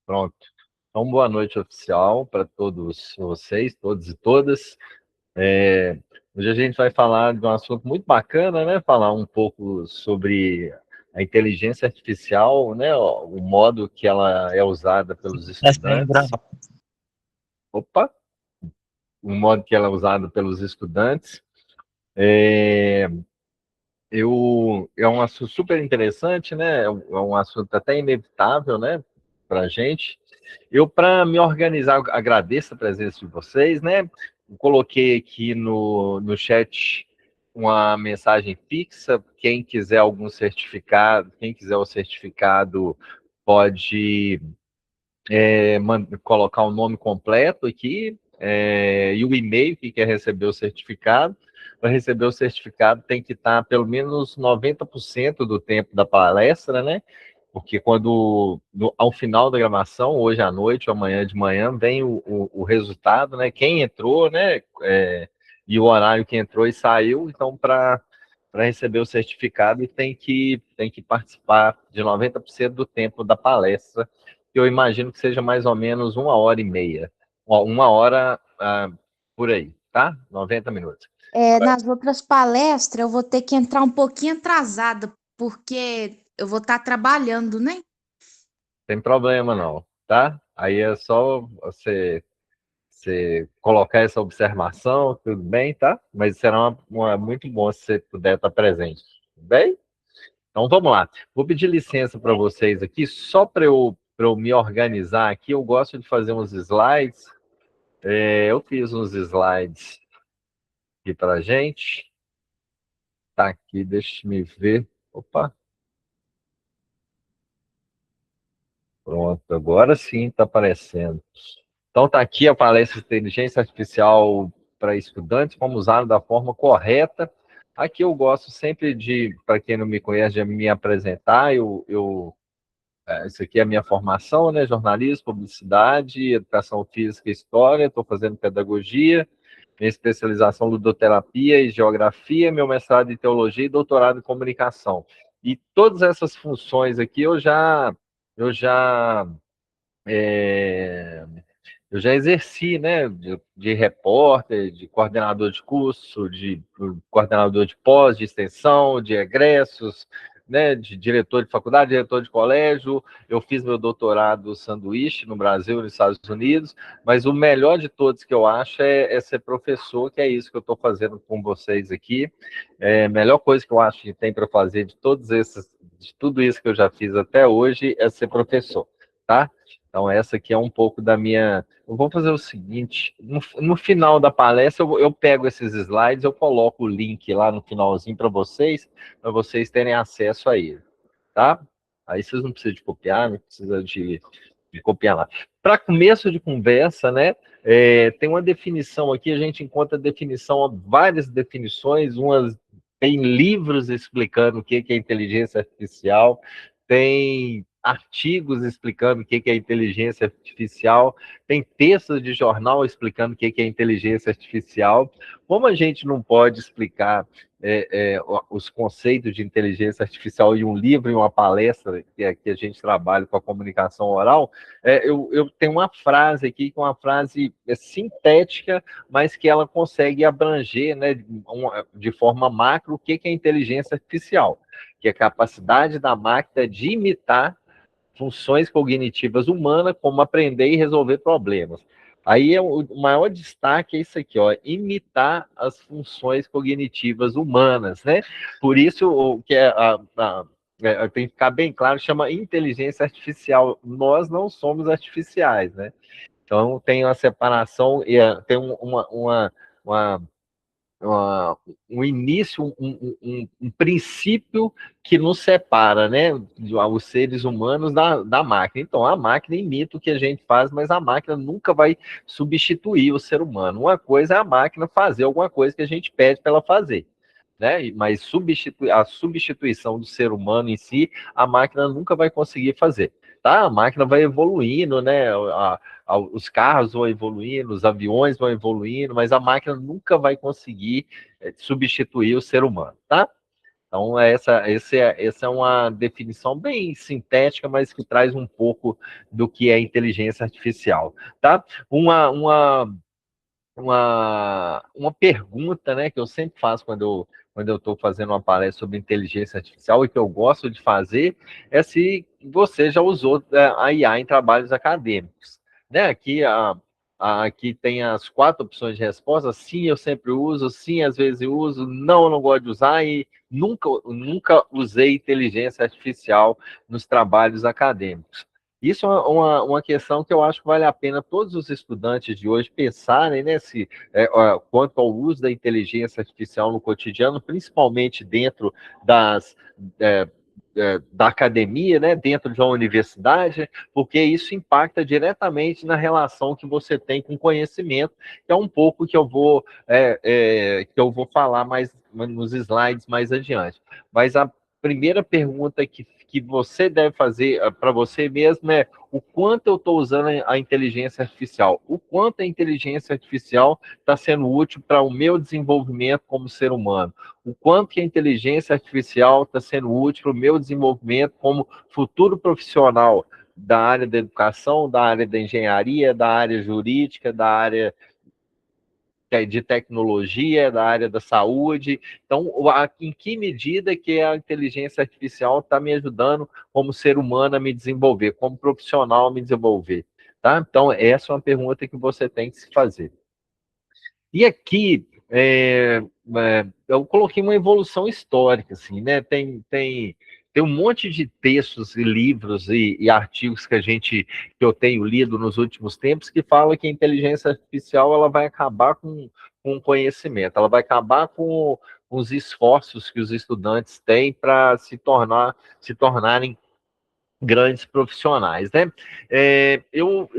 Pronto. Então, boa noite oficial para todos vocês, todos e todas. Hoje a gente vai falar de um assunto muito bacana, né? Falar um pouco sobre a inteligência artificial, né? O modo que ela é usada pelos Tá sendo estudantes. gravado. Opa! O modo que ela é usada pelos estudantes. É um assunto super interessante, né? É um assunto até inevitável, né? Para a gente. Eu, para me organizar, agradeço a presença de vocês, né? Eu coloquei aqui no chat uma mensagem fixa. Quem quiser algum certificado, quem quiser o certificado, pode colocar o nome completo aqui e o e-mail que quer receber o certificado. Para receber o certificado, tem que estar pelo menos 90% do tempo da palestra, né? Porque ao final da gravação, hoje à noite ou amanhã de manhã, vem o resultado, né? Quem entrou, né? E o horário que entrou e saiu. Então, para receber o certificado, tem que participar de 90% do tempo da palestra, que eu imagino que seja mais ou menos 1 hora e meia. Uma hora por aí, tá? 90 minutos. Nas outras palestras eu vou ter que entrar um pouquinho atrasada, porque eu vou estar trabalhando, né? Tem problema não, tá? Aí é só você colocar essa observação, tudo bem, tá? Mas será muito bom se você puder estar presente, tudo bem? Então vamos lá. Vou pedir licença para vocês aqui, só para eu me organizar aqui. Eu gosto de fazer uns slides. Eu fiz uns slides aqui para a gente. Tá aqui, deixa me ver. Opa, pronto, agora sim está aparecendo. Então tá aqui a palestra de inteligência artificial para estudantes, como usar da forma correta. Aqui eu gosto sempre de, para quem não me conhece, de me apresentar. Isso aqui é a minha formação, né? Jornalismo, publicidade, educação física e história. Estou fazendo pedagogia, minha especialização em ludoterapia e geografia, meu mestrado em teologia e doutorado em comunicação. E todas essas funções aqui eu já é, eu já exerci, né, de repórter, de coordenador de curso, de coordenador de pós, de extensão, de egressos, né, de diretor de faculdade, diretor de colégio. Eu fiz meu doutorado sanduíche no Brasil e nos Estados Unidos, mas o melhor de todos que eu acho é ser professor, que é isso que eu estou fazendo com vocês aqui. A melhor coisa que eu acho que tem para fazer de tudo isso que eu já fiz até hoje é ser professor, tá? Então, essa aqui é um pouco da minha. Eu vou fazer o seguinte: no final da palestra, eu pego esses slides, eu coloco o link lá no finalzinho para vocês terem acesso a ele, tá? Aí vocês não precisam de copiar, não precisa de copiar lá. Para começo de conversa, né? Tem uma definição aqui, a gente encontra definição, várias definições, tem livros explicando o que é inteligência artificial, tem artigos explicando o que é inteligência artificial, tem textos de jornal explicando o que é inteligência artificial. Como a gente não pode explicar os conceitos de inteligência artificial em um livro, em uma palestra, que a gente trabalha com a comunicação oral, eu tenho uma frase aqui, que é uma frase sintética, mas que ela consegue abranger, né, de forma macro, o que é inteligência artificial, que é a capacidade da máquina de imitar funções cognitivas humanas, como aprender e resolver problemas. Aí o maior destaque é isso aqui, ó, imitar as funções cognitivas humanas, né? Por isso o que tem que ficar bem claro, chama inteligência artificial. Nós não somos artificiais, né? Então tem uma separação, tem uma um início, um princípio que nos separa, né, os seres humanos da máquina. Então, a máquina imita o que a gente faz, mas a máquina nunca vai substituir o ser humano. Uma coisa é a máquina fazer alguma coisa que a gente pede para ela fazer, né? Mas a substituição do ser humano em si, a máquina nunca vai conseguir fazer. Tá? A máquina vai evoluindo, né? Os carros vão evoluindo, os aviões vão evoluindo, mas a máquina nunca vai conseguir substituir o ser humano, tá? Então, essa é uma definição bem sintética, mas que traz um pouco do que é inteligência artificial, tá? Uma pergunta, né, que eu sempre faço quando eu estou fazendo uma palestra sobre inteligência artificial e que eu gosto de fazer é se você já usou a IA em trabalhos acadêmicos. Né? Aqui tem as 4 opções de resposta. Sim, eu sempre uso. Sim, às vezes eu uso. Não, eu não gosto de usar. E nunca usei inteligência artificial nos trabalhos acadêmicos. Isso é uma questão que eu acho que vale a pena todos os estudantes de hoje pensarem, né, quanto ao uso da inteligência artificial no cotidiano, principalmente dentro é, da academia, né, dentro de uma universidade, porque isso impacta diretamente na relação que você tem com o conhecimento, que é um pouco que eu vou falar mais nos slides mais adiante. Mas a primeira pergunta que você deve fazer para você mesmo é o quanto eu estou usando a inteligência artificial, o quanto a inteligência artificial está sendo útil para o meu desenvolvimento como ser humano, o quanto que a inteligência artificial está sendo útil para o meu desenvolvimento como futuro profissional da área da educação, da área da engenharia, da área jurídica, da área de tecnologia, da área da saúde. Então, em que medida que a inteligência artificial está me ajudando como ser humano a me desenvolver, como profissional a me desenvolver? Tá? Então, essa é uma pergunta que você tem que se fazer. E aqui, eu coloquei uma evolução histórica, assim, né? Tem um monte de textos e livros e artigos que eu tenho lido nos últimos tempos que falam que a inteligência artificial ela vai acabar com o conhecimento, ela vai acabar com os esforços que os estudantes têm para se tornarem grandes profissionais, né? Eu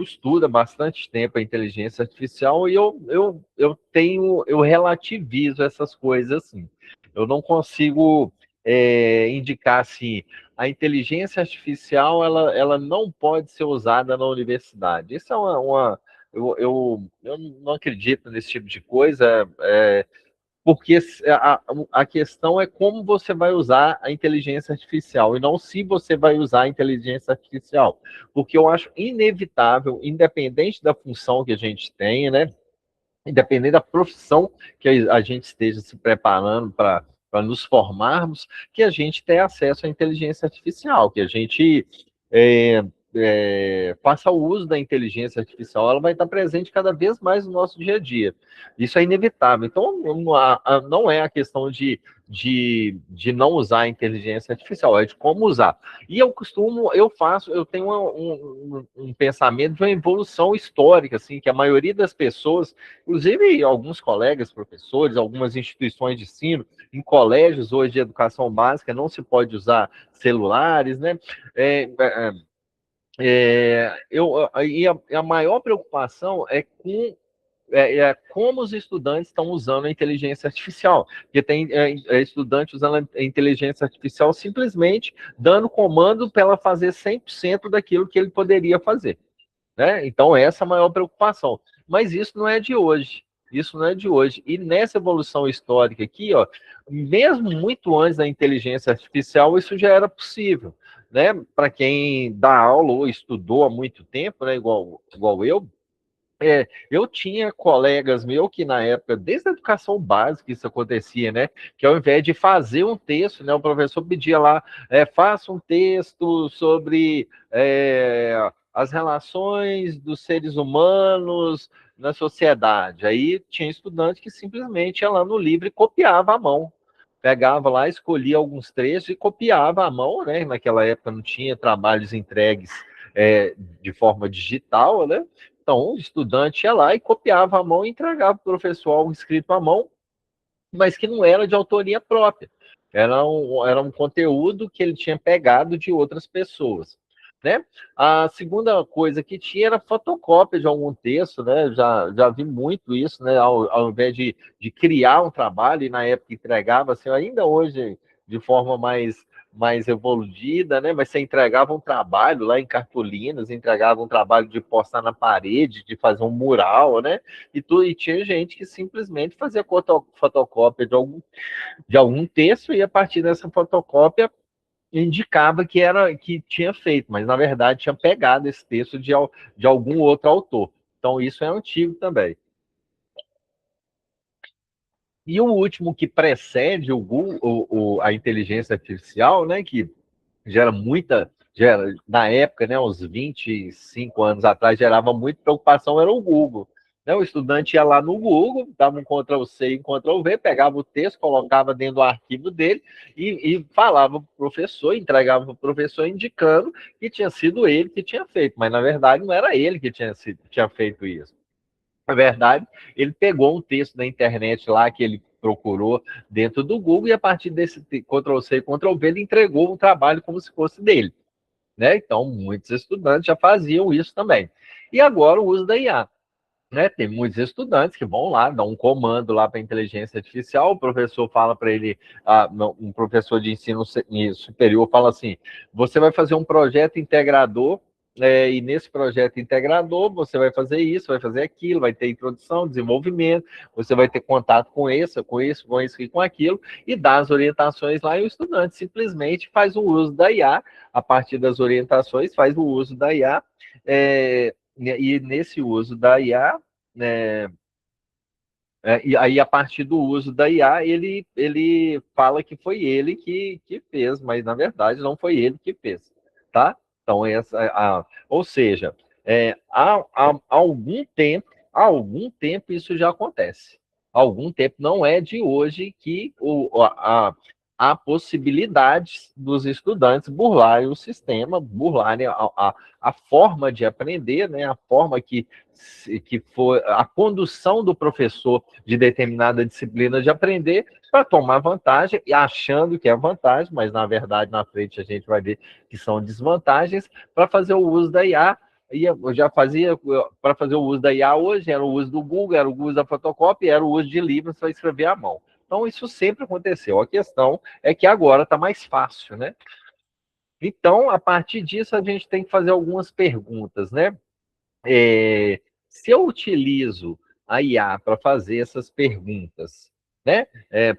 estudo há bastante tempo a inteligência artificial e eu relativizo essas coisas assim. Eu não consigo indicar assim, a inteligência artificial ela não pode ser usada na universidade. Isso é eu não acredito nesse tipo de coisa. Porque a questão é como você vai usar a inteligência artificial e não se você vai usar a inteligência artificial. Porque eu acho inevitável, independente da função que a gente tenha, né? Independente da profissão que a gente esteja se preparando para nos formarmos, que a gente tenha acesso à inteligência artificial, que a gente é, faça o uso da inteligência artificial, ela vai estar presente cada vez mais no nosso dia a dia. Isso é inevitável. Então, não é a questão de não usar a inteligência artificial, é de como usar. E eu tenho um pensamento de uma evolução histórica, assim, que a maioria das pessoas, inclusive alguns colegas, professores, algumas instituições de ensino, em colégios hoje de educação básica, não se pode usar celulares, né? É, é, a maior preocupação é com como os estudantes estão usando a inteligência artificial. Porque tem estudante usando a inteligência artificial simplesmente dando comando para ela fazer 100% daquilo que ele poderia fazer. Né? Então, essa é a maior preocupação. Mas isso não é de hoje. Isso não é de hoje. E nessa evolução histórica aqui, ó, mesmo muito antes da inteligência artificial, isso já era possível. Né? Para quem dá aula ou estudou há muito tempo, né? igual eu tinha colegas meus que na época, desde a educação básica, isso acontecia, né? Que ao invés de fazer um texto, né, o professor pedia lá, faça um texto sobre as relações dos seres humanos na sociedade. Aí tinha estudante que simplesmente ia lá no livro e copiava à mão. Pegava lá, escolhia alguns trechos e copiava à mão, né? Naquela época não tinha trabalhos entregues de forma digital, né? Então, o estudante ia lá e copiava à mão e entregava para o professor algo escrito à mão, mas que não era de autoria própria. Era um conteúdo que ele tinha pegado de outras pessoas. Né? A segunda coisa que tinha era fotocópia de algum texto, né? Já vi muito isso, né? Ao invés de criar um trabalho, e na época entregava, assim, ainda hoje, de forma mais evoluída, né? Mas você entregava um trabalho lá em cartolinas, entregava um trabalho de postar na parede, de fazer um mural, né? E tinha gente que simplesmente fazia fotocópia de algum texto e a partir dessa fotocópia indicava que tinha feito, mas na verdade tinha pegado esse texto de algum outro autor. Então isso é antigo também. E o último que precede o Google, a inteligência artificial, né, que na época, né, uns 25 anos atrás, gerava muita preocupação, era o Google. Né? O estudante ia lá no Google, dava um Ctrl+C e um Ctrl+V, pegava o texto, colocava dentro do arquivo dele e falava para o professor, entregava para o professor, indicando que tinha sido ele que tinha feito, mas na verdade não era ele que tinha feito isso. Na verdade, ele pegou um texto da internet lá que ele procurou dentro do Google e a partir desse Ctrl+C e Ctrl+V ele entregou o trabalho como se fosse dele. Né? Então, muitos estudantes já faziam isso também. E agora o uso da IA. Né? Tem muitos estudantes que vão lá, dão um comando lá para a inteligência artificial, o professor fala para ele, um professor de ensino superior fala assim, você vai fazer um projeto integrador, e nesse projeto integrador você vai fazer isso, vai fazer aquilo, vai ter introdução, desenvolvimento, você vai ter contato com isso, com isso, com isso e com aquilo, e dá as orientações lá, e o estudante simplesmente faz o uso da IA, a partir das orientações, faz o uso da IA, e nesse uso da IA, né, e aí a partir do uso da IA, ele fala que foi ele que fez, mas na verdade não foi ele que fez, tá? Então, ou seja, há algum tempo isso já acontece. Há algum tempo, não é de hoje que há possibilidades dos estudantes burlarem o sistema, burlarem a forma de aprender, né? A forma que foi a condução do professor de determinada disciplina de aprender para tomar vantagem, achando que é vantagem, mas na verdade na frente a gente vai ver que são desvantagens, para fazer o uso da IA. E eu já fazia, para fazer o uso da IA hoje, era o uso do Google, era o uso da fotocópia, era o uso de livros para escrever à mão. Então, isso sempre aconteceu. A questão é que agora está mais fácil, né? Então, a partir disso, a gente tem que fazer algumas perguntas, né? Se eu utilizo a IA para fazer essas perguntas, né,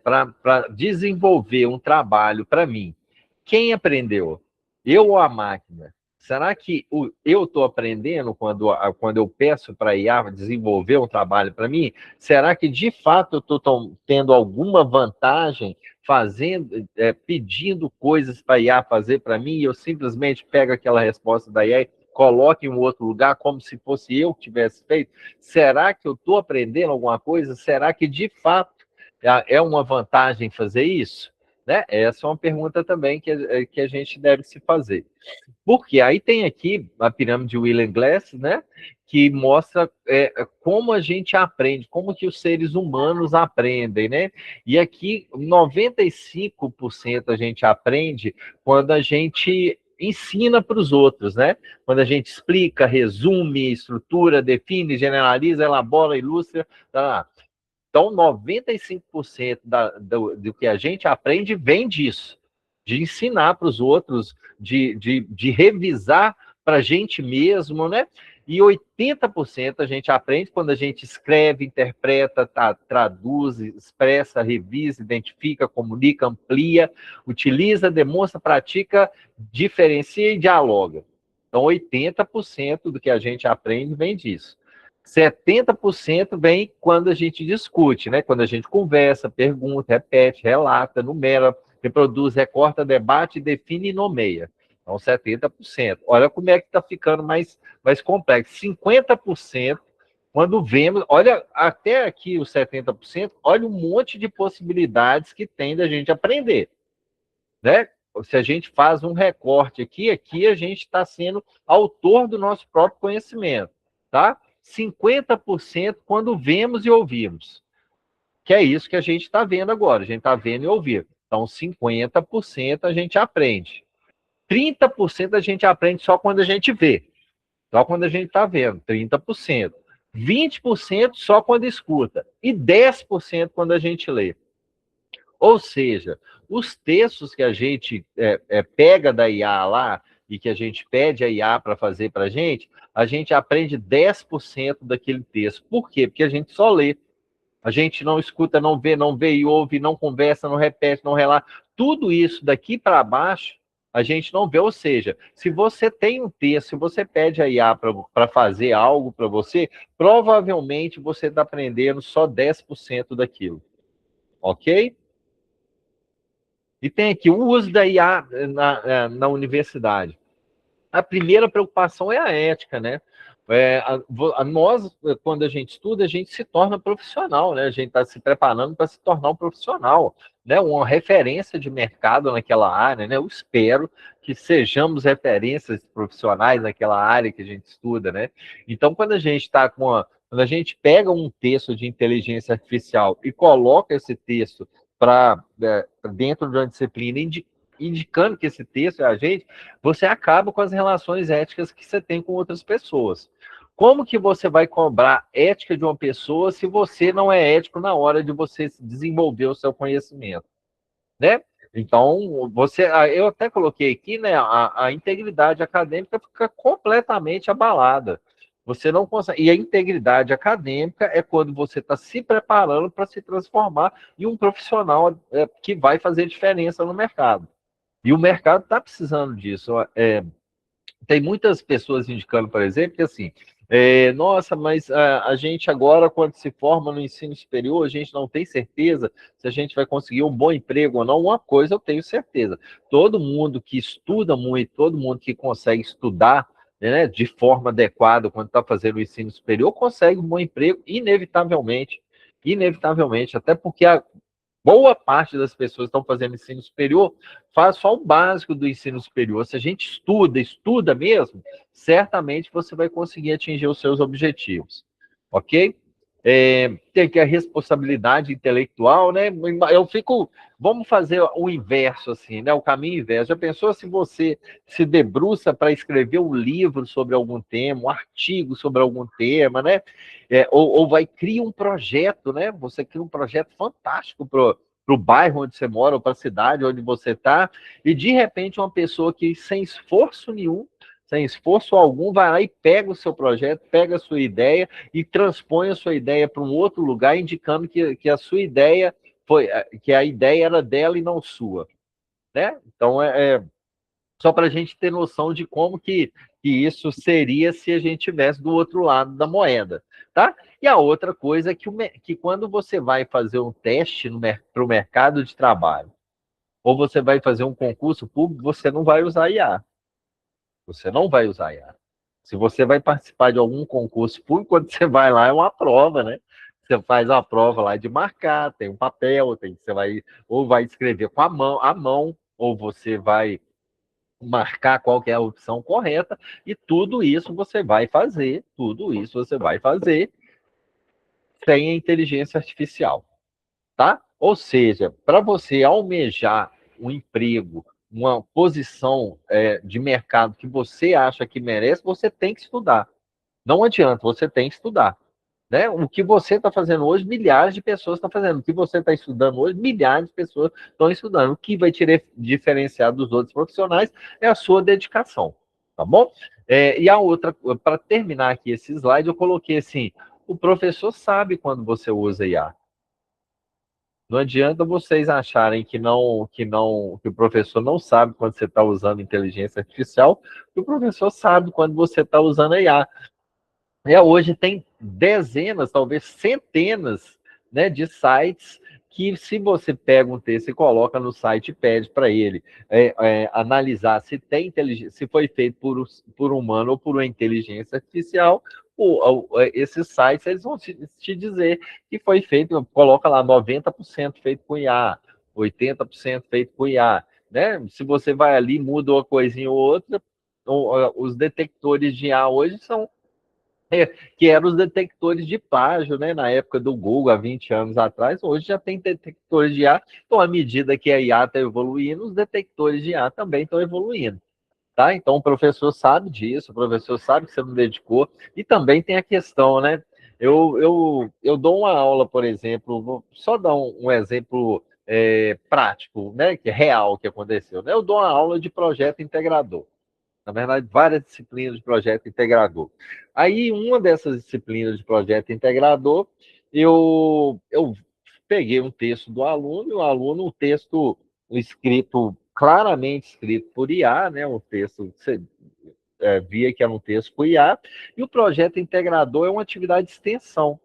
para desenvolver um trabalho para mim, quem aprendeu? Eu ou a máquina? Será que eu estou aprendendo quando eu peço para a IA desenvolver um trabalho para mim? Será que de fato eu estou tendo alguma vantagem pedindo coisas para a IA fazer para mim e eu simplesmente pego aquela resposta da IA coloque em um outro lugar, como se fosse eu que tivesse feito? Será que eu estou aprendendo alguma coisa? Será que, de fato, é uma vantagem fazer isso? Né? Essa é uma pergunta também que a gente deve se fazer. Porque aí tem aqui a pirâmide William Glass, né? Que mostra como a gente aprende, como que os seres humanos aprendem, né? E aqui 95% a gente aprende quando a gente ensina para os outros, né? Quando a gente explica, resume, estrutura, define, generaliza, elabora, ilustra, tá? Então, 95% do que a gente aprende vem disso, de ensinar para os outros, de revisar para a gente mesmo, né? E 80% a gente aprende quando a gente escreve, interpreta, traduz, expressa, revisa, identifica, comunica, amplia, utiliza, demonstra, pratica, diferencia e dialoga. Então, 80% do que a gente aprende vem disso. 70% vem quando a gente discute, né? Quando a gente conversa, pergunta, repete, relata, numera, reproduz, recorta, debate, define e nomeia. Então, 70%. Olha como é que está ficando mais complexo. 50%, quando vemos, olha, até aqui os 70%, olha um monte de possibilidades que tem da gente aprender, né? Se a gente faz um recorte aqui a gente está sendo autor do nosso próprio conhecimento, tá? 50% quando vemos e ouvimos, que é isso que a gente está vendo agora, a gente está vendo e ouvindo. Então, 50% a gente aprende. 30% a gente aprende só quando a gente vê, só quando a gente está vendo, 30%. 20% só quando escuta e 10% quando a gente lê. Ou seja, Os textos que a gente pega da IA lá e que a gente pede a IA para fazer para a gente aprende 10% daquele texto. Por quê? Porque a gente só lê. A gente não escuta, não vê e ouve, não conversa, não repete, não relata. Tudo isso daqui para baixo, a gente não vê. Ou seja, se você tem um texto, se você pede a IA para fazer algo para você, provavelmente você está aprendendo só 10% daquilo. Ok? E tem aqui o uso da IA na universidade. A primeira preocupação é a ética, né? Nós, quando a gente estuda, a gente se torna profissional, né? A gente está se preparando para se tornar um profissional, né? Uma referência de mercado naquela área, né? Eu espero que sejamos referências profissionais naquela área que a gente estuda, né? Então, quando a gente está quando a gente pega um texto de inteligência artificial e coloca esse texto para dentro de uma disciplina, indicando que esse texto é a gente, você acaba com as relações éticas que você tem com outras pessoas. Como que você vai cobrar ética de uma pessoa se você não é ético na hora de você desenvolver o seu conhecimento, né? Então, eu até coloquei aqui, né, a integridade acadêmica fica completamente abalada. Você não consegue. E a integridade acadêmica é quando você está se preparando para se transformar em um profissional que vai fazer diferença no mercado. E o mercado está precisando disso. Tem muitas pessoas indicando, por exemplo, que assim, nossa, mas a gente agora, quando se forma no ensino superior, a gente não tem certeza se a gente vai conseguir um bom emprego ou não. Uma coisa eu tenho certeza: todo mundo que estuda muito, todo mundo que consegue estudar, né, de forma adequada quando está fazendo o ensino superior, consegue um bom emprego, inevitavelmente. Inevitavelmente, até porque boa parte das pessoas que estão fazendo ensino superior faz só o básico do ensino superior. Se a gente estuda mesmo, certamente você vai conseguir atingir os seus objetivos. Ok? Tem que a responsabilidade intelectual, né? Eu fico. Vamos fazer o inverso, assim, né? O caminho inverso. Já pensou se você se debruça para escrever um livro sobre algum tema, um artigo sobre algum tema, né? Ou vai criar um projeto, né? Você cria um projeto fantástico para o bairro onde você mora, ou para a cidade onde você está, e de repente uma pessoa que, sem esforço nenhum, sem esforço algum, vai lá e pega o seu projeto, pega a sua ideia e transpõe a sua ideia para um outro lugar, indicando que a sua ideia que a ideia era dela e não sua, né? Então só para a gente ter noção de como que isso seria se a gente estivesse do outro lado da moeda, tá? E a outra coisa é que quando você vai fazer um teste para o mercado de trabalho, ou você vai fazer um concurso público, você não vai usar IA. Você não vai usar IA. Se você vai participar de algum concurso público, quando você vai lá, é uma prova, né? Você faz uma prova lá de marcar, tem um papel, você vai, ou vai escrever com a mão, ou você vai marcar qual que é a opção correta, e tudo isso você vai fazer, sem a inteligência artificial, tá? Ou seja, para você almejar um emprego, uma posição de mercado que você acha que merece, você tem que estudar. Não adianta, você tem que estudar. Né? O que você está fazendo hoje, milhares de pessoas estão fazendo. O que você está estudando hoje, milhares de pessoas estão estudando. O que vai te diferenciar dos outros profissionais é a sua dedicação. Tá bom? E a outra, para terminar aqui esse slide, eu coloquei assim: o professor sabe quando você usa IA. Não adianta vocês acharem que o professor não sabe quando você está usando inteligência artificial, que o professor sabe quando você está usando a IA. Hoje tem dezenas, talvez centenas, né, de sites que, se você pega um texto e coloca no site e pede para ele analisar se tem se foi feito por humano ou por uma inteligência artificial, esses sites eles vão te dizer que foi feito, coloca lá 90% feito com IA, 80% feito com IA. Né? Se você vai ali, muda uma coisinha ou outra, os detectores de IA hoje são que eram os detectores de plágio, né? Na época do Google, há 20 anos atrás. Hoje já tem detectores de IA. Então, à medida que a IA está evoluindo, os detectores de IA também estão evoluindo. Tá? Então, o professor sabe disso, o professor sabe que você não dedicou. E também tem a questão, né? Eu dou uma aula, por exemplo, vou só dar um exemplo prático, né, que é real que aconteceu. Né? Eu dou uma aula de projeto integrador. Na verdade, várias disciplinas de projeto integrador. Aí, uma dessas disciplinas de projeto integrador, eu peguei um texto do aluno, e o aluno, um texto escrito, claramente escrito por IA, né, um texto que você via que era um texto por IA, e o projeto integrador é uma atividade de extensão,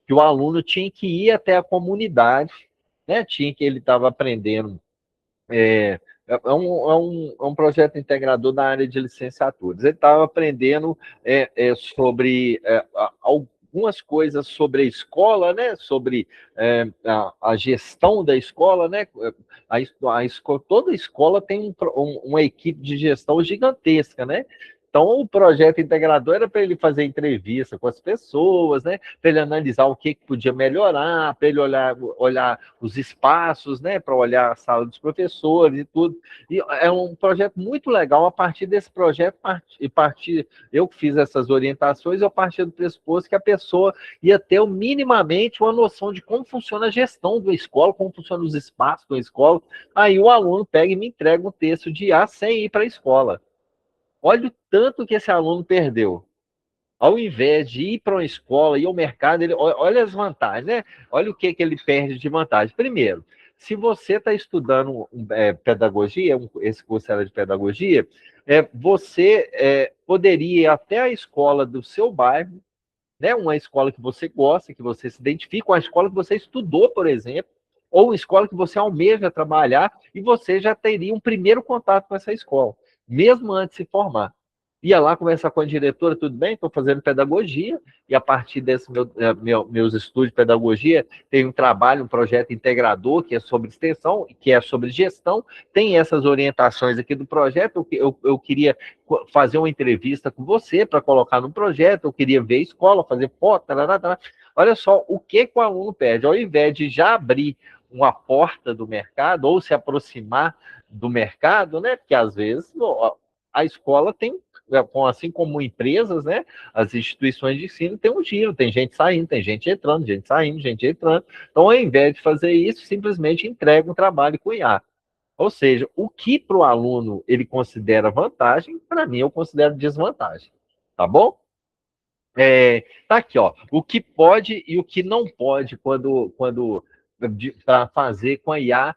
que o aluno tinha que ir até a comunidade, né, ele estava aprendendo é um projeto integrador da área de licenciaturas. Ele estava aprendendo sobre algumas coisas sobre a escola, né? Sobre a gestão da escola, né? Toda escola tem uma equipe de gestão gigantesca, né? Então, o projeto integrador era para ele fazer entrevista com as pessoas, né? Para ele analisar o que podia melhorar, para ele olhar os espaços, né? Para olhar a sala dos professores e tudo. E é um projeto muito legal. A partir desse projeto, eu fiz essas orientações, eu parti do pressuposto que a pessoa ia ter minimamente uma noção de como funciona a gestão da escola, como funcionam os espaços da escola. Aí o aluno pega e me entrega um texto de IA sem ir para a escola. Olha o tanto que esse aluno perdeu. Ao invés de ir para uma escola, ir ao mercado, olha as vantagens, né? Olha o que ele perde de vantagem. Primeiro, se você está estudando pedagogia, esse curso era de pedagogia, você poderia ir até a escola do seu bairro, né? Uma escola que você gosta, que você se identifica, com a escola que você estudou, por exemplo, ou uma escola que você almeja trabalhar, e você já teria um primeiro contato com essa escola, mesmo antes de se formar. Ia lá conversar com a diretora, tudo bem, estou fazendo pedagogia, e a partir desses meus estudos de pedagogia, tem um trabalho, um projeto integrador, que é sobre extensão, que é sobre gestão, tem essas orientações aqui do projeto, eu queria fazer uma entrevista com você para colocar no projeto, eu queria ver a escola, fazer foto, tarará. Olha só o que o aluno perde, ao invés de já abrir uma porta do mercado, ou se aproximar do mercado, né? Porque às vezes a escola tem, assim como empresas, né? As instituições de ensino tem um giro, tem gente saindo, tem gente entrando, gente saindo, gente entrando. Então, ao invés de fazer isso, simplesmente entrega um trabalho com IA. Ou seja, o que para o aluno ele considera vantagem, para mim eu considero desvantagem. Tá bom? Tá aqui, ó. O que pode e o que não pode quando para fazer com a IA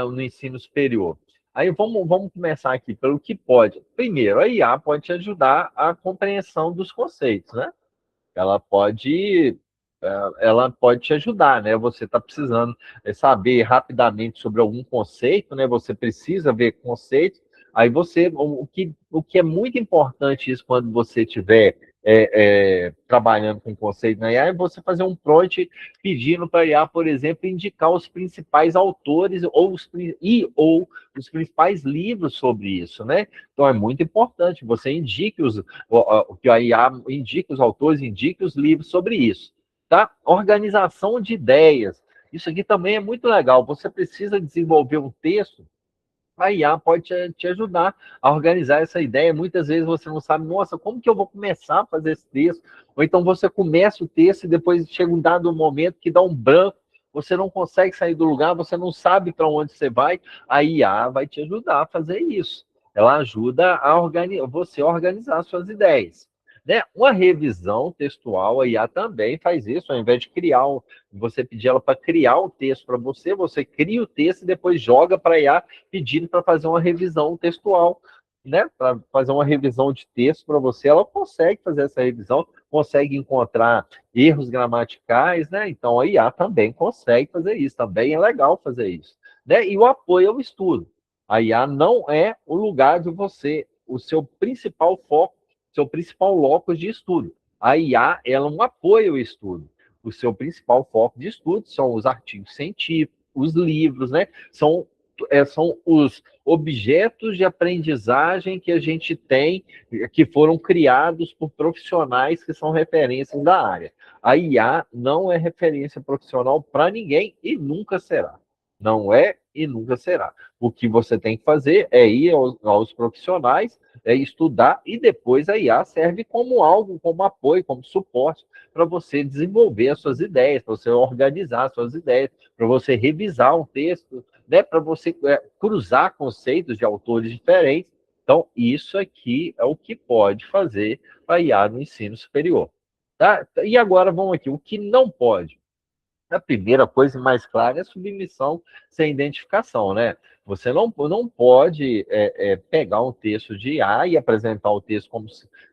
no ensino superior. Aí vamos começar aqui pelo que pode. Primeiro, a IA pode te ajudar a compreensão dos conceitos, né? ela pode ela pode te ajudar, né? Você está precisando saber rapidamente sobre algum conceito, né? Você precisa ver conceitos. Aí o que é muito importante isso quando você estiver trabalhando com conceito na IA é você fazer um prompt pedindo para a IA, por exemplo, indicar os principais autores ou os principais livros sobre isso, né? Então é muito importante você indique que a IA indique os autores, indique os livros sobre isso. Tá? Organização de ideias. Isso aqui também é muito legal. Você precisa desenvolver um texto, a IA pode te ajudar a organizar essa ideia. Muitas vezes você não sabe, nossa, como que eu vou começar a fazer esse texto? Ou então você começa o texto e depois chega um dado momento que dá um branco, você não consegue sair do lugar, você não sabe para onde você vai, a IA vai te ajudar a fazer isso. Ela ajuda você a organizar suas ideias. Né? Uma revisão textual, a IA também faz isso, ao invés de você pedir ela para criar um texto para você, você cria o texto e depois joga para a IA pedindo para fazer uma revisão textual, né? Para fazer uma revisão de texto para você, ela consegue fazer essa revisão, consegue encontrar erros gramaticais, né? Então a IA também consegue fazer isso, também é legal fazer isso, né? E o apoio ao estudo. A IA não é o lugar de você, o seu principal foco, seu principal locus de estudo. A IA ela é um apoio ao estudo. O seu principal foco de estudo são os artigos científicos, os livros, né? São os objetos de aprendizagem que a gente tem, que foram criados por profissionais que são referências da área. A IA não é referência profissional para ninguém e nunca será. Não é e nunca será. O que você tem que fazer é ir aos profissionais, é estudar, e depois a IA serve como algo, como apoio, como suporte para você desenvolver as suas ideias, para você organizar as suas ideias, para você revisar um texto, né, para você cruzar conceitos de autores diferentes. Então, isso aqui é o que pode fazer a IA no ensino superior. Tá? E agora vamos aqui, o que não pode. A primeira coisa mais clara é a submissão sem identificação, né? Você não pode pegar um texto de IA e apresentar o texto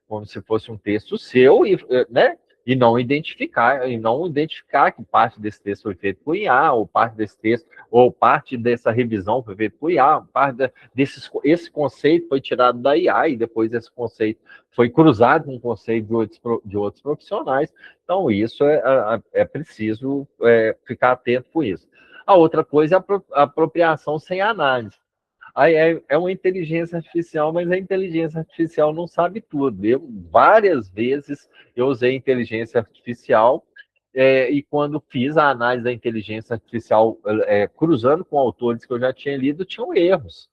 como se fosse um texto seu, né? E não identificar que parte desse texto foi feito por IA, ou parte desse texto, ou parte dessa revisão foi feita por IA, esse conceito foi tirado da IA e depois esse conceito foi cruzado com o conceito de outros profissionais. Então, isso é preciso ficar atento com isso. A outra coisa é a apropriação sem análise. Aí é uma inteligência artificial, mas a inteligência artificial não sabe tudo. Várias vezes eu usei inteligência artificial e quando fiz a análise da inteligência artificial cruzando com autores que eu já tinha lido, tinham erros.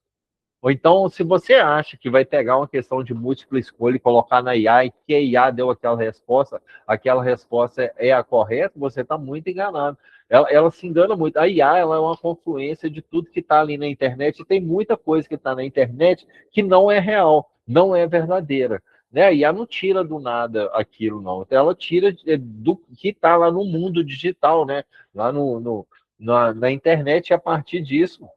Ou então, se você acha que vai pegar uma questão de múltipla escolha e colocar na IA e que a IA deu aquela resposta é a correta, você está muito enganado. Ela se engana muito. A IA ela é uma confluência de tudo que está ali na internet, e tem muita coisa que está na internet que não é real, não é verdadeira. Né? A IA não tira do nada aquilo, não. Ela tira do que está lá no mundo digital, né? Lá na internet, e a partir disso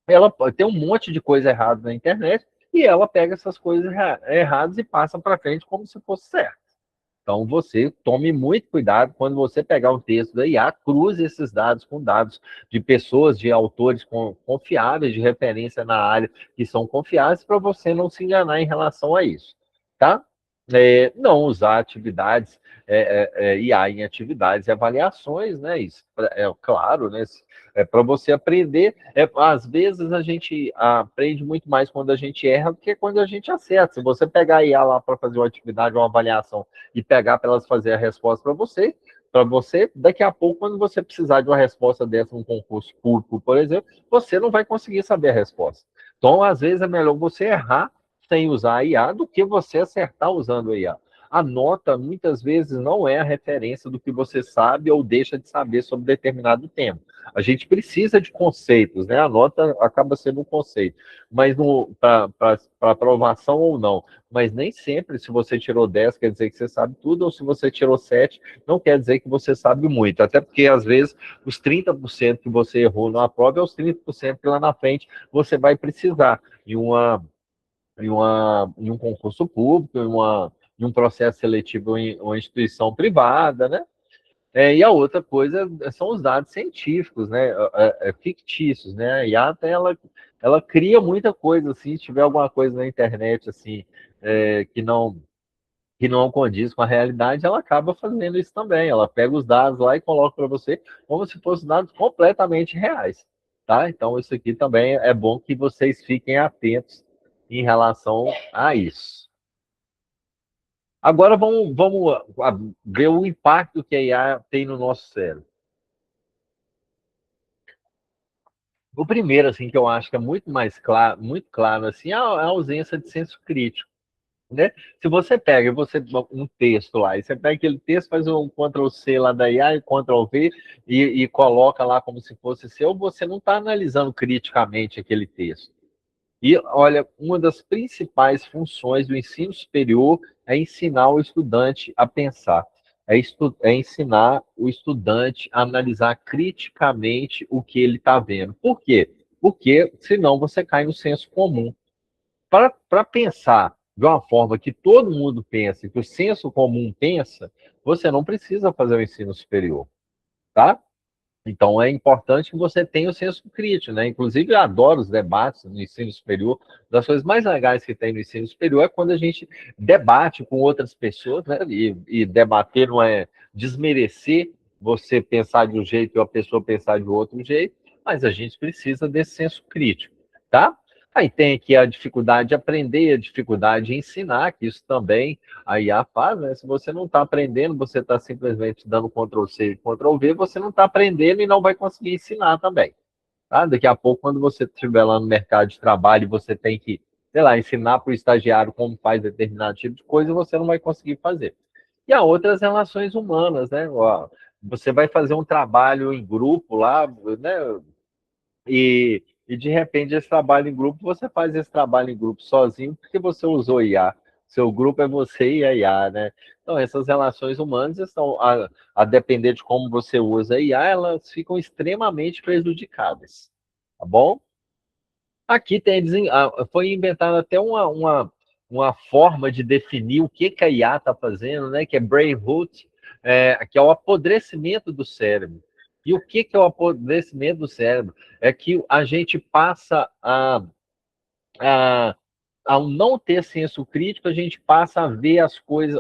ela tem um monte de coisa errada na internet e ela pega essas coisas erradas e passa para frente como se fosse certo. Então, você tome muito cuidado quando você pegar um texto da IA, cruze esses dados com dados de pessoas, de autores confiáveis, de referência na área, que são confiáveis, para você não se enganar em relação a isso, tá? Não usar atividades, IA em atividades e avaliações, né? Isso é claro, né? É para você aprender. Às vezes a gente aprende muito mais quando a gente erra do que quando a gente acerta. Se você pegar a IA lá para fazer uma atividade, uma avaliação, e pegar para elas fazer a resposta para você, daqui a pouco, quando você precisar de uma resposta dessa num concurso público, por exemplo, você não vai conseguir saber a resposta. Então, às vezes, é melhor você errar sem usar a IA do que você acertar usando a IA. A nota, muitas vezes, não é a referência do que você sabe ou deixa de saber sobre determinado tema. A gente precisa de conceitos, né? A nota acaba sendo um conceito, mas para aprovação ou não. Mas nem sempre, se você tirou 10, quer dizer que você sabe tudo, ou se você tirou 7, não quer dizer que você sabe muito. Até porque, às vezes, os 30% que você errou na prova é os 30% que lá na frente você vai precisar em um concurso público, em um processo seletivo em uma instituição privada, né? E a outra coisa são os dados científicos, né? Fictícios, né? A IATA, ela cria muita coisa, assim, se tiver alguma coisa na internet, assim, que não condiz com a realidade, ela acaba fazendo isso também. Ela pega os dados lá e coloca para você como se fossem dados completamente reais, tá? Então, isso aqui também é bom que vocês fiquem atentos em relação a isso. Agora vamos ver o impacto que a IA tem no nosso cérebro. O primeiro, assim, que eu acho que é muito claro, assim, é a ausência de senso crítico, né? Se você pega um texto lá, e você pega aquele texto, faz um Ctrl+C lá da IA e Ctrl+V e coloca lá como se fosse seu, você não está analisando criticamente aquele texto. E, olha, uma das principais funções do ensino superior é ensinar o estudante a pensar, é ensinar o estudante a analisar criticamente o que ele está vendo. Por quê? Porque senão você cai no senso comum. Para pensar de uma forma que todo mundo pensa, que o senso comum pensa, você não precisa fazer o ensino superior, tá? Então, é importante que você tenha o senso crítico, né? Inclusive, eu adoro os debates no ensino superior. Uma das coisas mais legais que tem no ensino superior é quando a gente debate com outras pessoas, né? E debater não é desmerecer você pensar de um jeito e a pessoa pensar de outro jeito, mas a gente precisa desse senso crítico, tá? Aí tem aqui a dificuldade de aprender, a dificuldade de ensinar, que isso também a IA faz, né? Se você não está aprendendo, você está simplesmente dando Ctrl+C e Ctrl+V, você não está aprendendo e não vai conseguir ensinar também, Tá? Daqui a pouco, quando você estiver lá no mercado de trabalho e você tem que, sei lá, ensinar para o estagiário como faz determinado tipo de coisa, você não vai conseguir fazer. E há outras relações humanas, né? Ó, você vai fazer um trabalho em grupo lá, né? E de repente esse trabalho em grupo, você faz esse trabalho em grupo sozinho porque você usou IA. Seu grupo é você e a IA, né? Então, essas relações humanas estão, a depender de como você usa a IA, elas ficam extremamente prejudicadas. Tá bom? Aqui tem, foi inventada até uma forma de definir o que a IA está fazendo, né? Que é brain rot, que é o apodrecimento do cérebro. E o que é o apodrecimento do cérebro? É que a gente passa a ao não ter senso crítico, a gente passa a ver as coisas,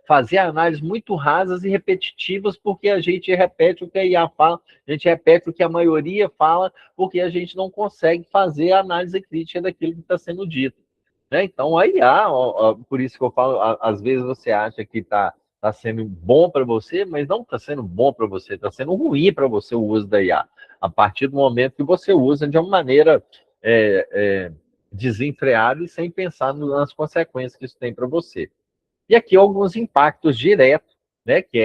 fazer análises muito rasas e repetitivas, porque a gente repete o que a IA fala, a gente repete o que a maioria fala, porque a gente não consegue fazer a análise crítica daquilo que está sendo dito. Né? Então, a IA, por isso que eu falo, às vezes você acha que tá sendo bom para você, mas não está sendo bom para você, está sendo ruim para você o uso da IA. A partir do momento que você usa de uma maneira é, é, desenfreada e sem pensar nas consequências que isso tem para você. E aqui alguns impactos diretos, né, que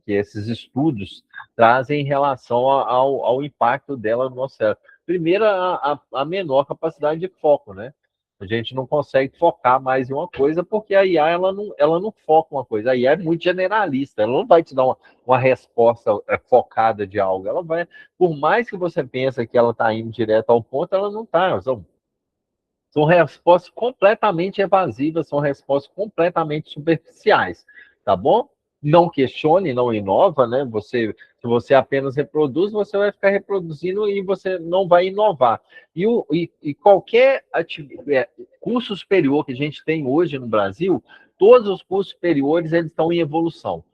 esses estudos trazem em relação ao impacto dela no nosso cérebro. Primeiro, a menor capacidade de foco, né? A gente não consegue focar mais em uma coisa porque a IA ela não foca uma coisa. A IA é muito generalista, ela não vai te dar uma resposta focada de algo. Ela vai, por mais que você pense que ela está indo direto ao ponto, ela não está. São respostas completamente evasivas, são respostas completamente superficiais, tá bom? Não questione, não inova, né? Se você apenas reproduz, você vai ficar reproduzindo e você não vai inovar. E qualquer curso superior que a gente tem hoje no Brasil, todos os cursos superiores eles estão em evolução.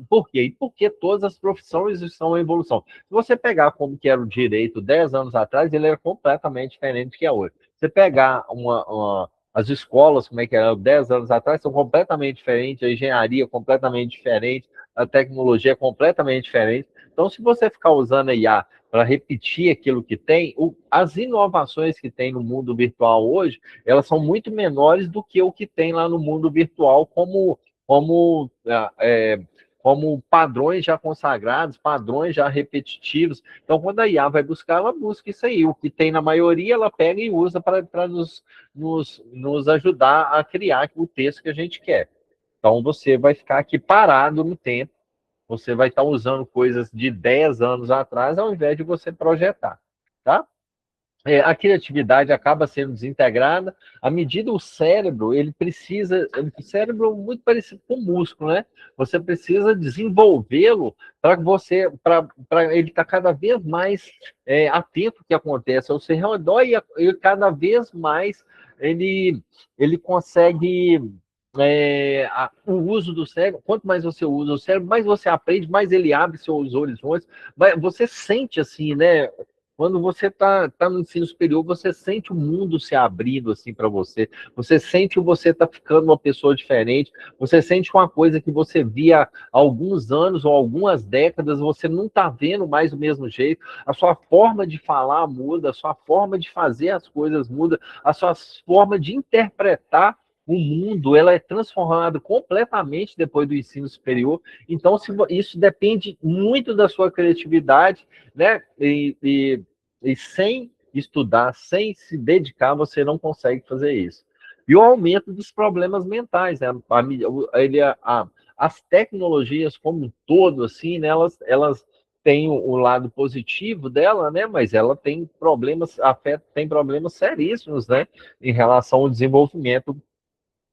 Por quê? Porque todas as profissões estão em evolução. Se você pegar como que era o direito 10 anos atrás, ele era completamente diferente do que é hoje. Você pegar as escolas, como é que era 10 anos atrás, são completamente diferentes, a engenharia é completamente diferente, a tecnologia é completamente diferente. Então, se você ficar usando a IA para repetir aquilo que tem, as inovações que tem no mundo virtual hoje, elas são muito menores do que o que tem lá no mundo virtual como como padrões já consagrados, padrões já repetitivos. Então, quando a IA vai buscar, ela busca isso aí. O que tem na maioria, ela pega e usa para nos ajudar a criar o texto que a gente quer. Então, você vai ficar aqui parado no tempo, você vai estar usando coisas de 10 anos atrás, ao invés de você projetar. Tá? A criatividade acaba sendo desintegrada à medida o cérebro ele precisa, o cérebro é muito parecido com o músculo, né? Você precisa desenvolvê-lo para ele estar cada vez mais atento ao que acontece ao seu redor e cada vez mais ele consegue o uso do cérebro. Quanto mais você usa o cérebro, mais você aprende, mais ele abre seus horizontes. Você sente assim, né? Quando você tá no ensino superior, você sente o mundo se abrindo assim para você. Você sente que você está ficando uma pessoa diferente. Você sente uma coisa que você via há alguns anos ou algumas décadas, você não está vendo mais do mesmo jeito. A sua forma de falar muda, a sua forma de fazer as coisas muda, a sua forma de interpretar o mundo ela é transformada completamente depois do ensino superior. Então, isso depende muito da sua criatividade, né? E sem estudar, sem se dedicar, você não consegue fazer isso. E o aumento dos problemas mentais, né? As tecnologias como um todo, assim, né? Elas têm o lado positivo dela, né? Mas ela tem tem problemas seríssimos, né? Em relação ao desenvolvimento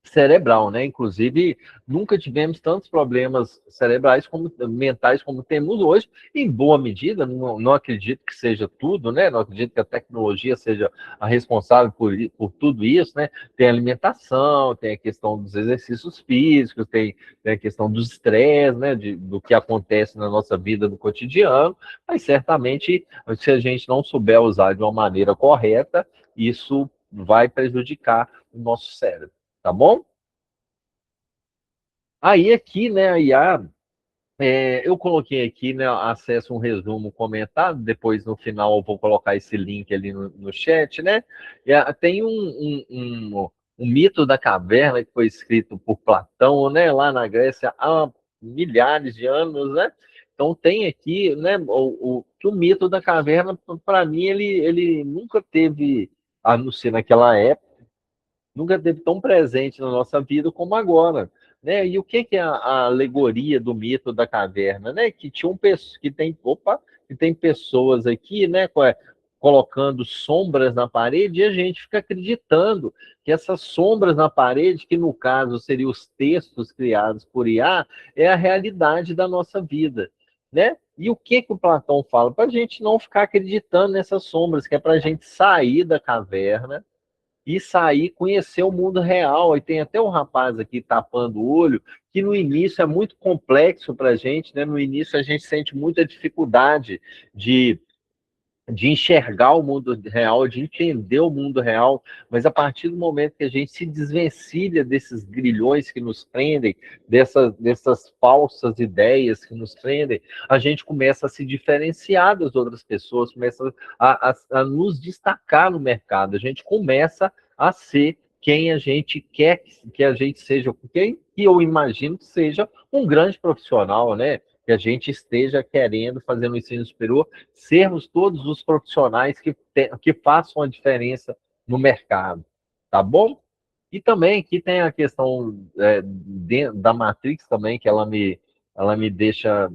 cerebral, né? Inclusive, nunca tivemos tantos problemas cerebrais como mentais como temos hoje, em boa medida, não acredito que seja tudo, né? Não acredito que a tecnologia seja a responsável por tudo isso, né? Tem a alimentação, tem a questão dos exercícios físicos, tem a questão dos estresse, né? Do que acontece na nossa vida no cotidiano, mas certamente, se a gente não souber usar de uma maneira correta, isso vai prejudicar o nosso cérebro. Tá bom? Aí aqui, né, a IA, Eu coloquei aqui, né, acesso um resumo comentado, depois no final eu vou colocar esse link ali no chat, né? Tem um mito da caverna que foi escrito por Platão, né, lá na Grécia há milhares de anos, né? Então tem aqui, né, que o mito da caverna, para mim, ele nunca teve, a não ser naquela época, nunca teve tão presente na nossa vida como agora, né? E o que é a alegoria do mito da caverna, né? Que tinha que tem pessoas aqui, né? Colocando sombras na parede e a gente fica acreditando que essas sombras na parede, que no caso seriam os textos criados por IA, é a realidade da nossa vida, né? E o que o Platão fala? Para a gente não ficar acreditando nessas sombras, que é para a gente sair da caverna e sair, conhecer o mundo real. E tem até um rapaz aqui tapando o olho, que no início é muito complexo para a gente, né? No início a gente sente muita dificuldade de enxergar o mundo real, de entender o mundo real, mas a partir do momento que a gente se desvencilha desses grilhões que nos prendem, dessas falsas ideias que nos prendem, a gente começa a se diferenciar das outras pessoas, começa a nos destacar no mercado, a gente começa a ser quem a gente quer que a gente seja, quem eu imagino que seja um grande profissional, né? Que a gente esteja querendo, fazendo o ensino superior, sermos todos os profissionais que façam a diferença no mercado, tá bom? E também aqui tem a questão da Matrix também, que ela me deixa...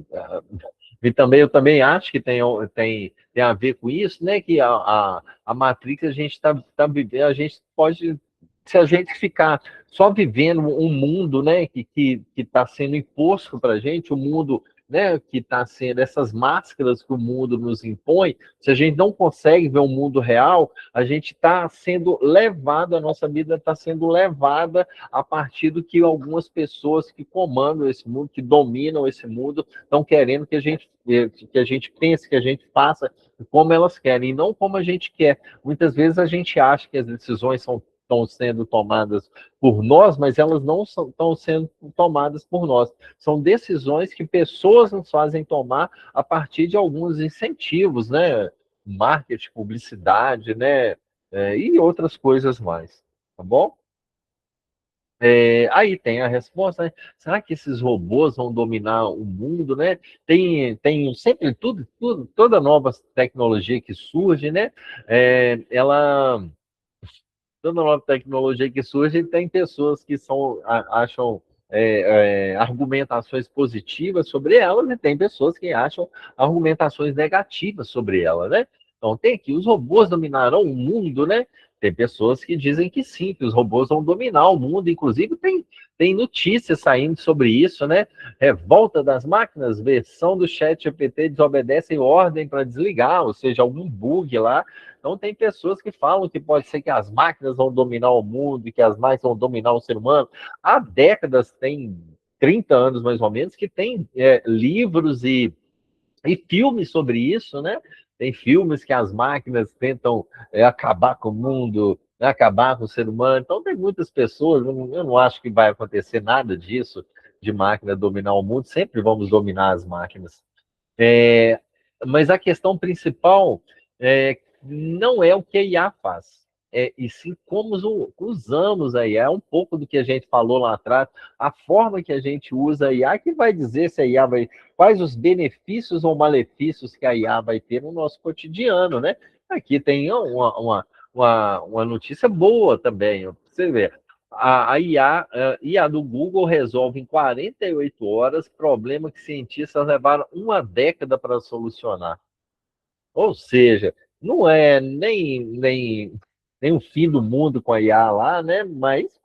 E também, eu também acho que tem a ver com isso, né? Que a Matrix a gente tá vivendo, a gente pode, se a gente ficar só vivendo um mundo, né, que está sendo imposto para a gente, o mundo, né, que está sendo essas máscaras que o mundo nos impõe, se a gente não consegue ver o mundo real, a gente está sendo levado, a nossa vida está sendo levada a partir do que algumas pessoas que comandam esse mundo, que dominam esse mundo, estão querendo que a gente pense, que a gente faça como elas querem, e não como a gente quer. Muitas vezes a gente acha que as decisões estão sendo tomadas por nós, mas elas não estão sendo tomadas por nós. São decisões que pessoas nos fazem tomar a partir de alguns incentivos, né? Marketing, publicidade, né? E outras coisas mais, tá bom? Aí tem a resposta, né? Será que esses robôs vão dominar o mundo, né? Tem sempre toda nova tecnologia que surge, né? Ela toda nova tecnologia que surge, tem pessoas que acham argumentações positivas sobre elas e tem pessoas que acham argumentações negativas sobre ela, né? Então tem aqui, os robôs dominarão o mundo, né? Tem pessoas que dizem que sim, que os robôs vão dominar o mundo, inclusive tem notícias saindo sobre isso, né? Revolta das máquinas, versão do chat GPT desobedece ordem para desligar, ou seja, algum bug lá. Então, tem pessoas que falam que pode ser que as máquinas vão dominar o mundo e que as máquinas vão dominar o ser humano. Há décadas, tem 30 anos mais ou menos, que tem livros e filmes sobre isso, né? Tem filmes que as máquinas tentam acabar com o mundo, né? Acabar com o ser humano. Então, tem muitas pessoas, eu não acho que vai acontecer nada disso, de máquina dominar o mundo, sempre vamos dominar as máquinas. É, mas a questão principal não é o que a IA faz, e sim como usamos a IA. É um pouco do que a gente falou lá atrás, a forma que a gente usa a IA que vai dizer se a IA quais os benefícios ou malefícios que a IA vai ter no nosso cotidiano, né? Aqui tem uma notícia boa também, você vê. A IA do Google resolve em 48 horas problema que cientistas levaram uma década para solucionar. Ou seja, não é nem o fim do mundo com a IA lá, né? Mas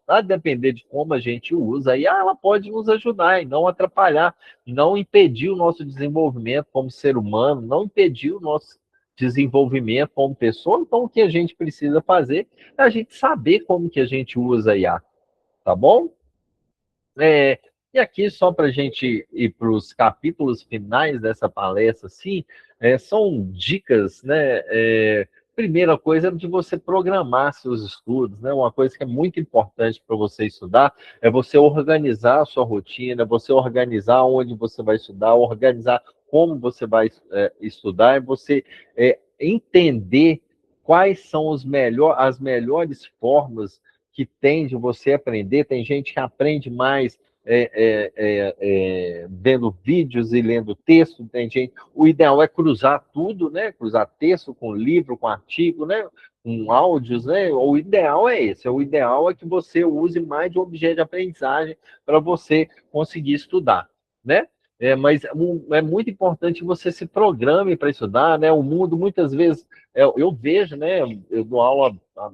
a depender de como a gente usa, a IA ela pode nos ajudar e não atrapalhar, não impedir o nosso desenvolvimento como ser humano, não impedir o nosso desenvolvimento como pessoa. Então, o que a gente precisa fazer é a gente saber como que a gente usa a IA, tá bom? E aqui, só para a gente ir para os capítulos finais dessa palestra, assim, são dicas, né, primeira coisa é de você programar seus estudos, né? Uma coisa que é muito importante para você estudar é você organizar a sua rotina, você organizar onde você vai estudar, organizar como você vai estudar, e você entender quais são as melhores formas que tem de você aprender. Tem gente que aprende mais vendo vídeos e lendo texto, tem gente. O ideal é cruzar tudo, né? Cruzar texto com livro, com artigo, né? Com áudios, né? O ideal é esse. O ideal é que você use mais de um objeto de aprendizagem para você conseguir estudar, né? Mas é muito importante que você se programe para estudar, né? O mundo, muitas vezes, eu vejo, né? Eu dou aula há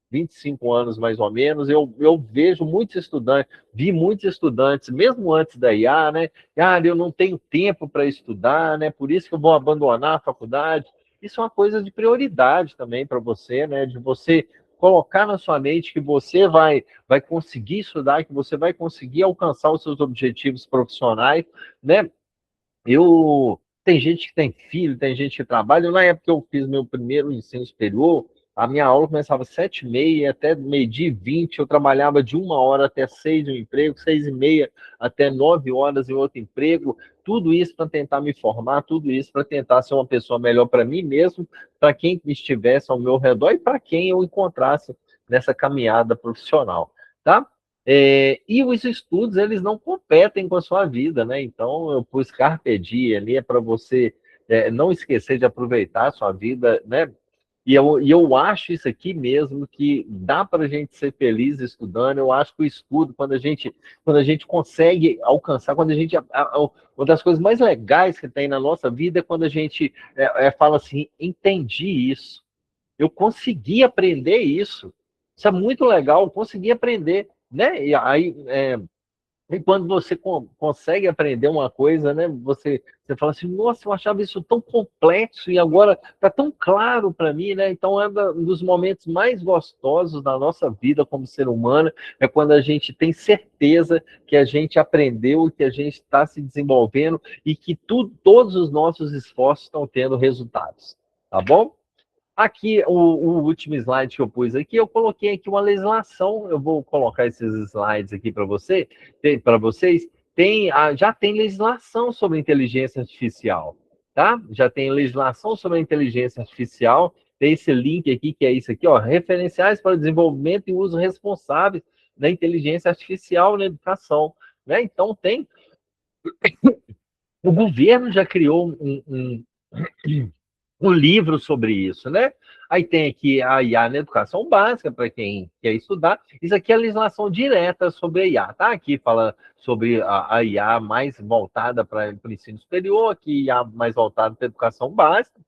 25 anos, mais ou menos, eu vejo muitos estudantes, vi muitos estudantes, mesmo antes da IA, né? Ah, eu não tenho tempo para estudar, né? Por isso que eu vou abandonar a faculdade. Isso é uma coisa de prioridade também para você, né? De você colocar na sua mente que você vai conseguir estudar, que você vai conseguir alcançar os seus objetivos profissionais, né? Tem gente que tem filho, tem gente que trabalha. Na época que eu fiz meu primeiro ensino superior, a minha aula começava às 7h30 até meio-dia e 20. Eu trabalhava de 1h até 6 em um emprego, 6h30 até 9 horas em outro emprego. Tudo isso para tentar me formar, tudo isso para tentar ser uma pessoa melhor para mim mesmo, para quem estivesse ao meu redor e para quem eu encontrasse nessa caminhada profissional, tá? E os estudos, eles não competem com a sua vida, né? Então, eu pus Carpe Diem ali, é para você não esquecer de aproveitar a sua vida, né? E eu acho isso aqui mesmo, que dá para a gente ser feliz estudando. Eu acho que o estudo, quando a gente consegue alcançar, uma das coisas mais legais que tem na nossa vida é quando a gente fala assim, entendi isso, eu consegui aprender isso. Isso é muito legal, eu consegui aprender, né? E quando você consegue aprender uma coisa, né? Você fala assim, nossa, eu achava isso tão complexo e agora está tão claro para mim, né? Então é um dos momentos mais gostosos da nossa vida como ser humano, é quando a gente tem certeza que a gente aprendeu, que a gente está se desenvolvendo e que todos os nossos esforços estão tendo resultados, tá bom? Aqui, o último slide que eu pus aqui, eu coloquei aqui uma legislação. Eu vou colocar esses slides aqui para vocês. Já tem legislação sobre inteligência artificial, tá? Já tem legislação sobre a inteligência artificial. Tem esse link aqui, que é isso aqui, ó, referenciais para o desenvolvimento e uso responsável da inteligência artificial na educação, né? Então, o governo já criou um livro sobre isso, né? Aí tem aqui a IA na educação básica, para quem quer estudar. Isso aqui é a legislação direta sobre a IA, tá? Aqui fala sobre a IA mais voltada para o ensino superior, aqui IA mais voltada para a educação básica.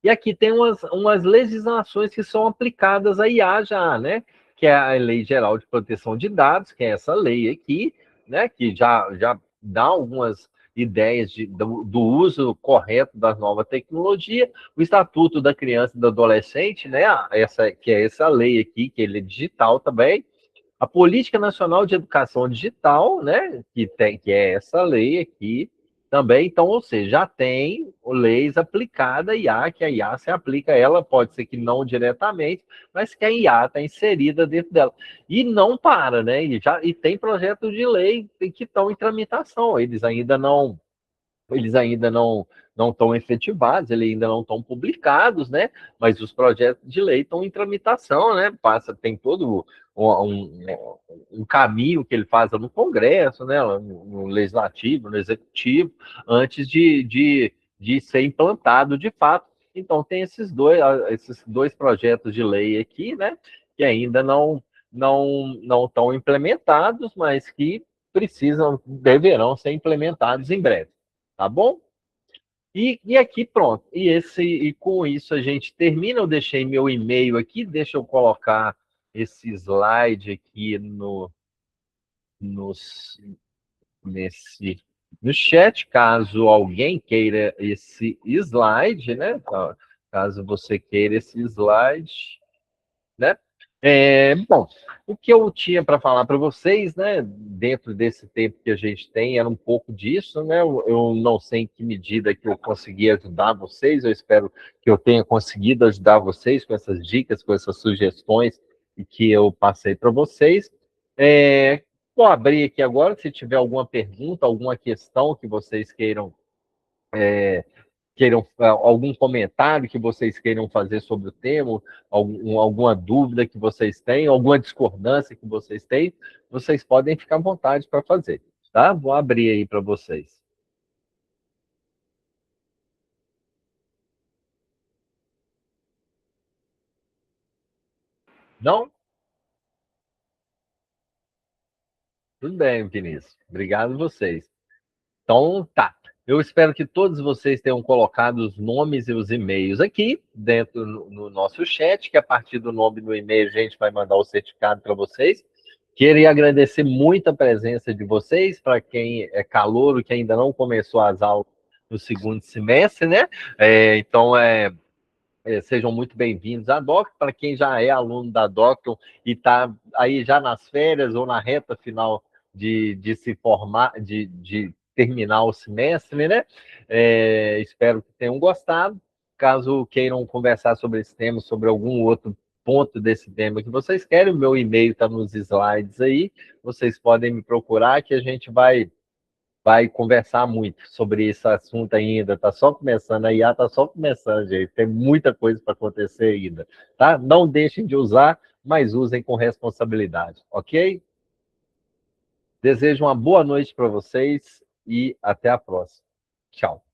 E aqui tem umas legislações que são aplicadas à IA já, né? Que é a Lei Geral de Proteção de Dados, que é essa lei aqui, né? Que já dá algumas ideias do uso correto das novas tecnologias. O Estatuto da Criança e do Adolescente, né? Que é essa lei aqui, que ele é digital também. A Política Nacional de Educação Digital, né, que é essa lei aqui também. Então, ou seja, já tem leis aplicadas à IA, que a IA se aplica a ela, pode ser que não diretamente, mas que a IA está inserida dentro dela. E não para, né? E tem projetos de lei que estão em tramitação, eles ainda não estão efetivados, eles ainda não estão publicados, né? Mas os projetos de lei estão em tramitação, né? Tem todo um caminho que ele faz no Congresso, né? No Legislativo, no Executivo, antes de ser implantado de fato. Então, tem esses dois projetos de lei aqui, né? Que ainda não estão implementados, mas que deverão ser implementados em breve. Tá bom? E aqui pronto. E com isso a gente termina. Eu deixei meu e-mail aqui. Deixa eu colocar esse slide aqui no, no chat, caso alguém queira esse slide, né? Caso você queira esse slide, né? Bom, o que eu tinha para falar para vocês, né, dentro desse tempo que a gente tem, era um pouco disso, né? Eu não sei em que medida que eu consegui ajudar vocês, eu espero que eu tenha conseguido ajudar vocês com essas dicas, com essas sugestões que eu passei para vocês. Vou abrir aqui agora, se tiver alguma pergunta, alguma questão que vocês queiram algum comentário que vocês queiram fazer sobre o tema, alguma dúvida que vocês têm, alguma discordância que vocês têm, vocês podem ficar à vontade para fazer, tá? Vou abrir aí para vocês. Não? Tudo bem, Vinícius. Obrigado a vocês. Então, tá. Eu espero que todos vocês tenham colocado os nomes e os e-mails aqui dentro no nosso chat, que a partir do nome do e-mail a gente vai mandar o certificado para vocês. Queria agradecer muito a presença de vocês, para quem é calouro, que ainda não começou as aulas no segundo semestre, né? Sejam muito bem-vindos à Docton. Para quem já é aluno da Docton e está aí já nas férias ou na reta final de se formar, de terminar o semestre, né? Espero que tenham gostado. Caso queiram conversar sobre esse tema, sobre algum outro ponto desse tema que vocês querem, o meu e-mail está nos slides aí. Vocês podem me procurar que a gente vai conversar muito sobre esse assunto ainda. Está só começando, a IA está só começando, gente. Tem muita coisa para acontecer ainda. Tá? Não deixem de usar, mas usem com responsabilidade, ok? Desejo uma boa noite para vocês e até a próxima. Tchau.